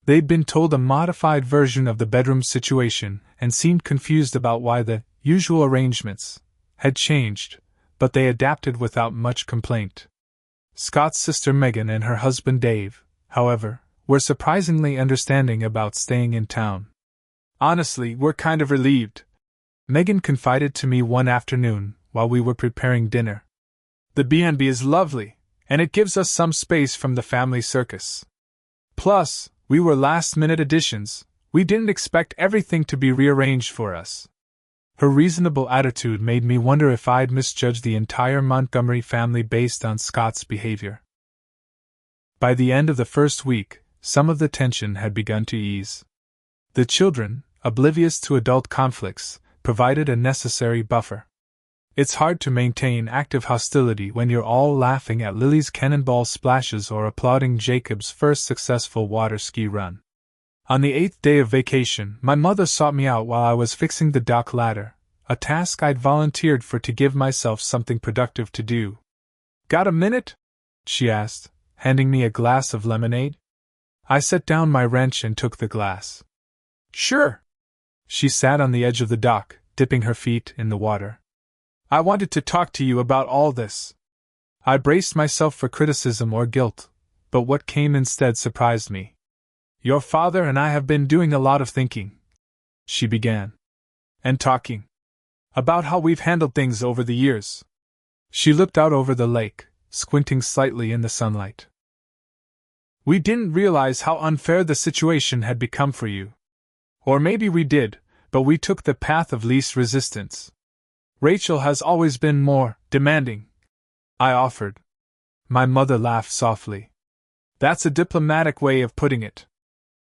They'd been told a modified version of the bedroom situation and seemed confused about why the usual arrangements had changed, but they adapted without much complaint. Scott's sister Megan and her husband Dave, however, were surprisingly understanding about staying in town. Honestly, we're kind of relieved, Megan confided to me one afternoon while we were preparing dinner. The B&B is lovely, and it gives us some space from the family circus. Plus, we were last-minute additions. We didn't expect everything to be rearranged for us. Her reasonable attitude made me wonder if I'd misjudged the entire Montgomery family based on Scott's behavior. By the end of the first week, some of the tension had begun to ease. The children, oblivious to adult conflicts, provided a necessary buffer. It's hard to maintain active hostility when you're all laughing at Lily's cannonball splashes or applauding Jacob's first successful water ski run. On the 8th day of vacation, my mother sought me out while I was fixing the dock ladder, a task I'd volunteered for to give myself something productive to do. "Got a minute?" she asked, handing me a glass of lemonade. I set down my wrench and took the glass. "Sure." She sat on the edge of the dock, dipping her feet in the water. "I wanted to talk to you about all this." I braced myself for criticism or guilt, but what came instead surprised me. "Your father and I have been doing a lot of thinking," she began. "And talking. About how we've handled things over the years." She looked out over the lake, squinting slightly in the sunlight. "We didn't realize how unfair the situation had become for you. Or maybe we did, but we took the path of least resistance. Rachel has always been more demanding," I offered. My mother laughed softly. "That's a diplomatic way of putting it."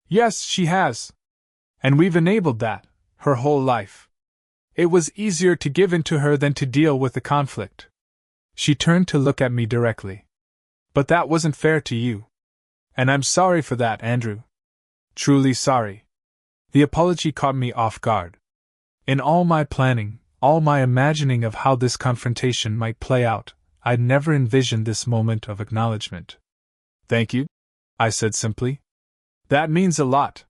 "Yes, she has. And we've enabled that, her whole life. It was easier to give in to her than to deal with the conflict." She turned to look at me directly. "But that wasn't fair to you. And I'm sorry for that, Andrew. Truly sorry." The apology caught me off guard. In all my planning, all my imagining of how this confrontation might play out, I'd never envisioned this moment of acknowledgement. "Thank you," I said simply. "That means a lot.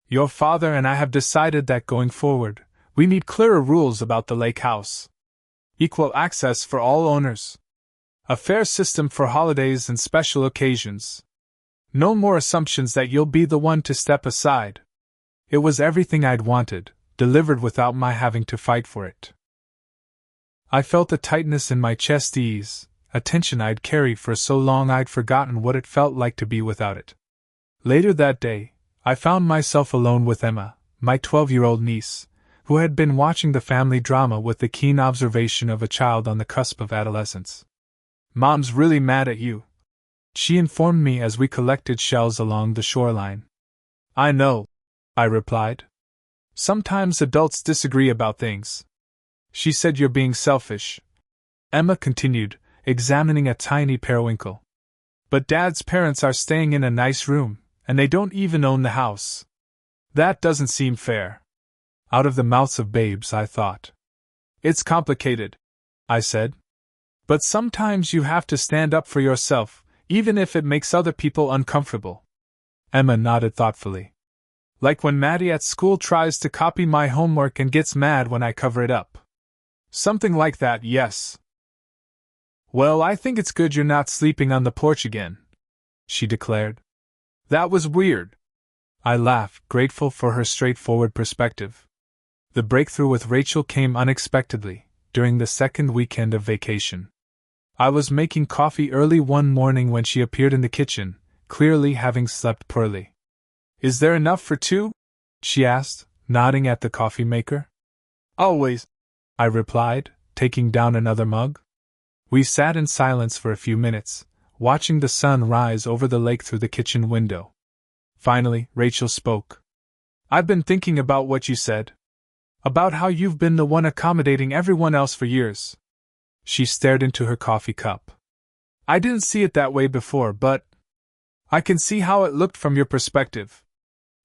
Your father and I have decided that going forward, we need clearer rules about the lake house. Equal access for all owners. A fair system for holidays and special occasions. No more assumptions that you'll be the one to step aside." It was everything I'd wanted, delivered without my having to fight for it. I felt a tightness in my chest ease, a tension I'd carried for so long I'd forgotten what it felt like to be without it. Later that day, I found myself alone with Emma, my 12-year-old niece, who had been watching the family drama with the keen observation of a child on the cusp of adolescence. "Mom's really mad at you," she informed me as we collected shells along the shoreline. "I know," I replied. Sometimes adults disagree about things. She said you're being selfish. Emma continued, examining a tiny periwinkle. But Dad's parents are staying in a nice room, and they don't even own the house. That doesn't seem fair. Out of the mouths of babes, I thought. It's complicated, I said. But sometimes you have to stand up for yourself, even if it makes other people uncomfortable. Emma nodded thoughtfully. Like when Maddie at school tries to copy my homework and gets mad when I cover it up. Something like that, yes. Well, I think it's good you're not sleeping on the porch again, she declared. That was weird. I laughed, grateful for her straightforward perspective. The breakthrough with Rachel came unexpectedly, during the second weekend of vacation. I was making coffee early one morning when she appeared in the kitchen, clearly having slept poorly. Is there enough for two? She asked, nodding at the coffee maker. Always, I replied, taking down another mug. We sat in silence for a few minutes, watching the sun rise over the lake through the kitchen window. Finally, Rachel spoke. I've been thinking about what you said. About how you've been the one accommodating everyone else for years. She stared into her coffee cup. I didn't see it that way before, but I can see how it looked from your perspective.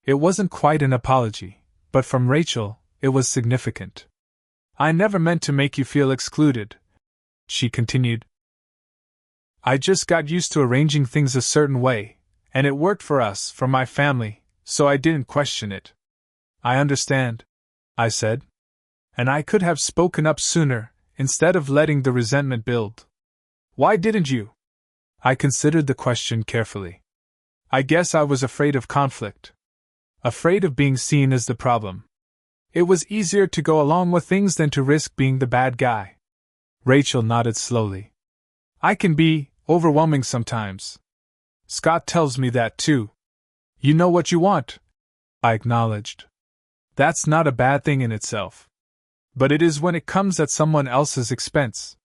It wasn't quite an apology, but from Rachel, it was significant. I never meant to make you feel excluded, she continued. I just got used to arranging things a certain way, and it worked for us, for my family, so I didn't question it. I understand, I said. And I could have spoken up sooner, instead of letting the resentment build. Why didn't you? I considered the question carefully. I guess I was afraid of conflict. Afraid of being seen as the problem. It was easier to go along with things than to risk being the bad guy. Rachel nodded slowly. I can be overwhelming sometimes. Scott tells me that too. You know what you want, I acknowledged. That's not a bad thing in itself. But it is when it comes at someone else's expense.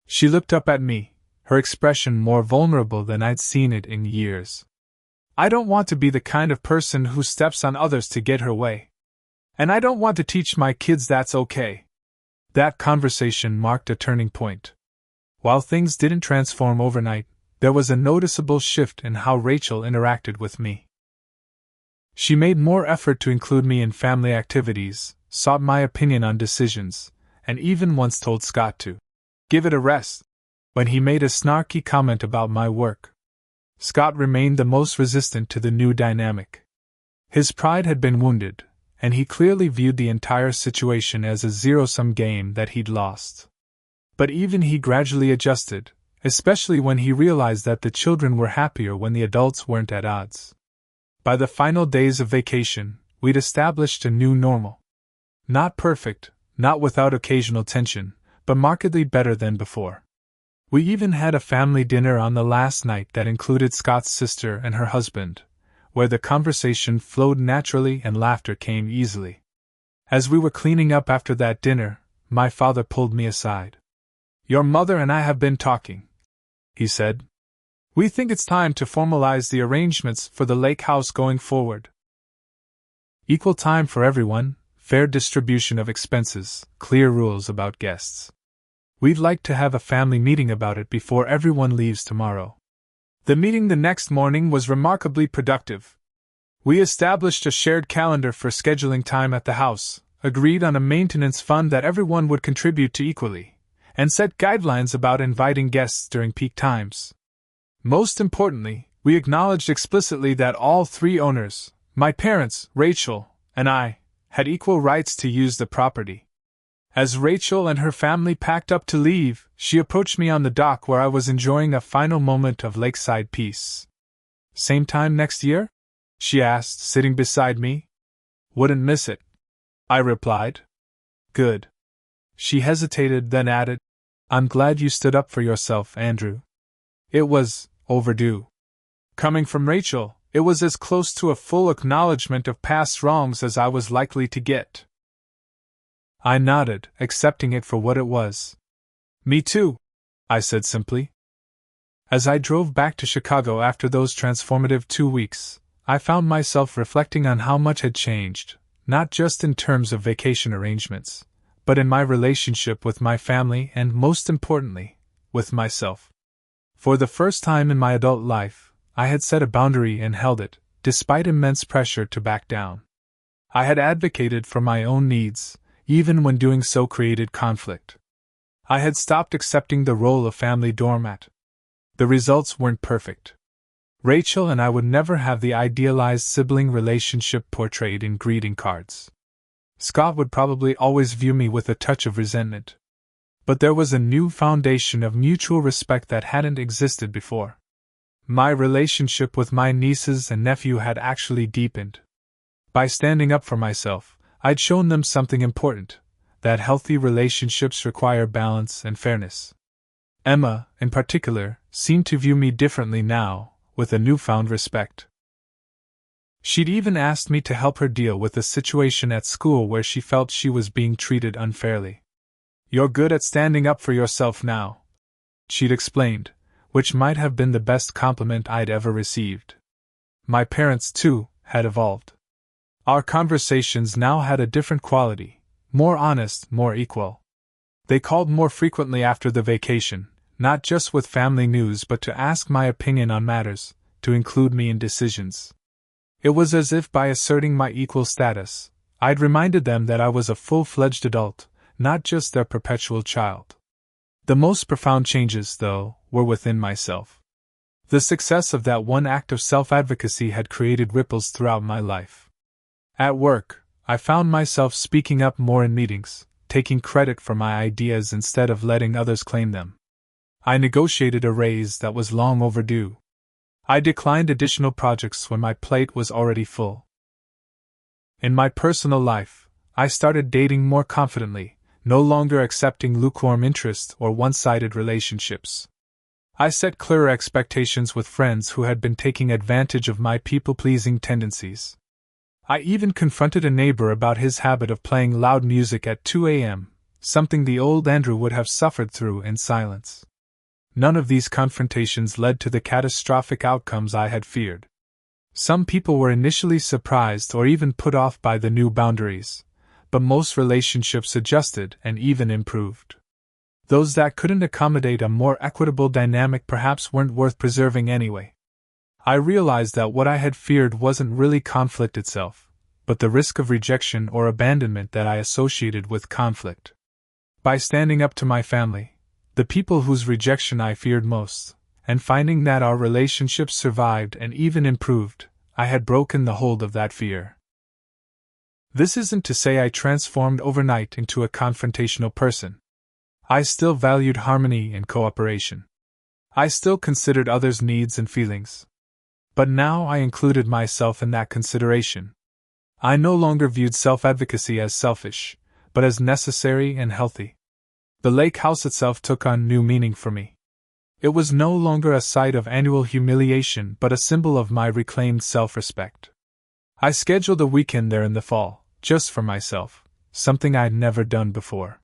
She looked up at me, her expression more vulnerable than I'd seen it in years. I don't want to be the kind of person who steps on others to get her way. And I don't want to teach my kids that's okay. That conversation marked a turning point. While things didn't transform overnight, there was a noticeable shift in how Rachel interacted with me. She made more effort to include me in family activities, sought my opinion on decisions, and even once told Scott to give it a rest when he made a snarky comment about my work. Scott remained the most resistant to the new dynamic. His pride had been wounded, and he clearly viewed the entire situation as a zero-sum game that he'd lost. But even he gradually adjusted, especially when he realized that the children were happier when the adults weren't at odds. By the final days of vacation, we'd established a new normal. Not perfect, not without occasional tension, but markedly better than before. We even had a family dinner on the last night that included Scott's sister and her husband, where the conversation flowed naturally and laughter came easily. As we were cleaning up after that dinner, my father pulled me aside. Your mother and I have been talking, he said. We think it's time to formalize the arrangements for the lake house going forward. Equal time for everyone, fair distribution of expenses, clear rules about guests. We'd like to have a family meeting about it before everyone leaves tomorrow. The meeting the next morning was remarkably productive. We established a shared calendar for scheduling time at the house, agreed on a maintenance fund that everyone would contribute to equally, and set guidelines about inviting guests during peak times. Most importantly, we acknowledged explicitly that all three owners, my parents, Rachel, and I, had equal rights to use the property. As Rachel and her family packed up to leave, she approached me on the dock where I was enjoying a final moment of lakeside peace. Same time next year? She asked, sitting beside me. Wouldn't miss it, I replied. Good. She hesitated, then added, I'm glad you stood up for yourself, Andrew. It was overdue. Coming from Rachel, it was as close to a full acknowledgement of past wrongs as I was likely to get. I nodded, accepting it for what it was. Me too, I said simply. As I drove back to Chicago after those transformative 2 weeks, I found myself reflecting on how much had changed, not just in terms of vacation arrangements, but in my relationship with my family and, most importantly, with myself. For the first time in my adult life, I had set a boundary and held it, despite immense pressure to back down. I had advocated for my own needs, even when doing so created conflict. I had stopped accepting the role of family doormat. The results weren't perfect. Rachel and I would never have the idealized sibling relationship portrayed in greeting cards. Scott would probably always view me with a touch of resentment. But there was a new foundation of mutual respect that hadn't existed before. My relationship with my nieces and nephew had actually deepened. By standing up for myself, I'd shown them something important, that healthy relationships require balance and fairness. Emma, in particular, seemed to view me differently now, with a newfound respect. She'd even asked me to help her deal with a situation at school where she felt she was being treated unfairly. "You're good at standing up for yourself now," she'd explained, which might have been the best compliment I'd ever received. My parents, too, had evolved. Our conversations now had a different quality, more honest, more equal. They called more frequently after the vacation, not just with family news but to ask my opinion on matters, to include me in decisions. It was as if by asserting my equal status, I'd reminded them that I was a full-fledged adult, not just their perpetual child. The most profound changes, though, were within myself. The success of that one act of self-advocacy had created ripples throughout my life. At work, I found myself speaking up more in meetings, taking credit for my ideas instead of letting others claim them. I negotiated a raise that was long overdue. I declined additional projects when my plate was already full. In my personal life, I started dating more confidently, no longer accepting lukewarm interest or one-sided relationships. I set clearer expectations with friends who had been taking advantage of my people-pleasing tendencies. I even confronted a neighbor about his habit of playing loud music at 2 a.m., something the old Andrew would have suffered through in silence. None of these confrontations led to the catastrophic outcomes I had feared. Some people were initially surprised or even put off by the new boundaries, but most relationships adjusted and even improved. Those that couldn't accommodate a more equitable dynamic perhaps weren't worth preserving anyway. I realized that what I had feared wasn't really conflict itself, but the risk of rejection or abandonment that I associated with conflict. By standing up to my family, the people whose rejection I feared most, and finding that our relationships survived and even improved, I had broken the hold of that fear. This isn't to say I transformed overnight into a confrontational person. I still valued harmony and cooperation. I still considered others' needs and feelings. But now I included myself in that consideration. I no longer viewed self-advocacy as selfish, but as necessary and healthy. The lake house itself took on new meaning for me. It was no longer a site of annual humiliation but a symbol of my reclaimed self-respect. I scheduled a weekend there in the fall, just for myself, something I'd never done before.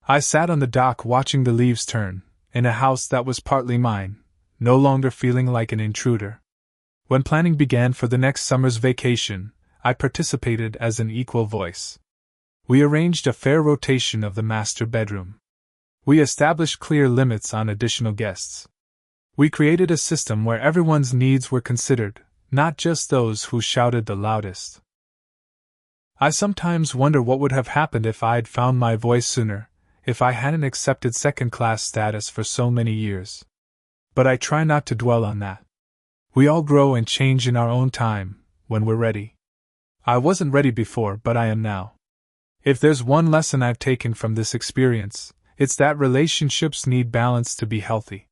I sat on the dock watching the leaves turn, in a house that was partly mine, no longer feeling like an intruder. When planning began for the next summer's vacation, I participated as an equal voice. We arranged a fair rotation of the master bedroom. We established clear limits on additional guests. We created a system where everyone's needs were considered, not just those who shouted the loudest. I sometimes wonder what would have happened if I'd found my voice sooner, if I hadn't accepted second-class status for so many years. But I try not to dwell on that. We all grow and change in our own time, when we're ready. I wasn't ready before, but I am now. If there's one lesson I've taken from this experience, it's that relationships need balance to be healthy.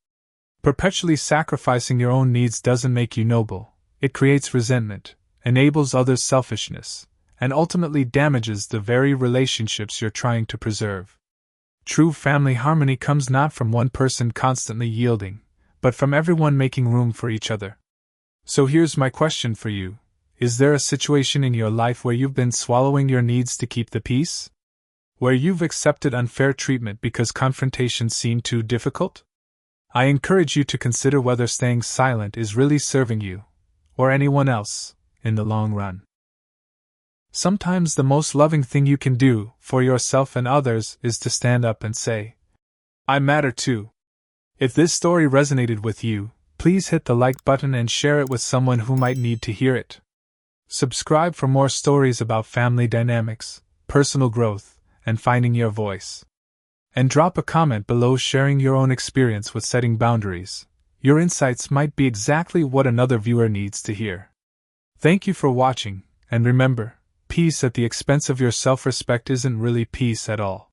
Perpetually sacrificing your own needs doesn't make you noble. It creates resentment, enables others' selfishness, and ultimately damages the very relationships you're trying to preserve. True family harmony comes not from one person constantly yielding, but from everyone making room for each other. So here's my question for you. Is there a situation in your life where you've been swallowing your needs to keep the peace? Where you've accepted unfair treatment because confrontation seemed too difficult? I encourage you to consider whether staying silent is really serving you, or anyone else, in the long run. Sometimes the most loving thing you can do for yourself and others is to stand up and say, I matter too. If this story resonated with you, please hit the like button and share it with someone who might need to hear it. Subscribe for more stories about family dynamics, personal growth, and finding your voice. And drop a comment below sharing your own experience with setting boundaries. Your insights might be exactly what another viewer needs to hear. Thank you for watching, and remember, peace at the expense of your self-respect isn't really peace at all.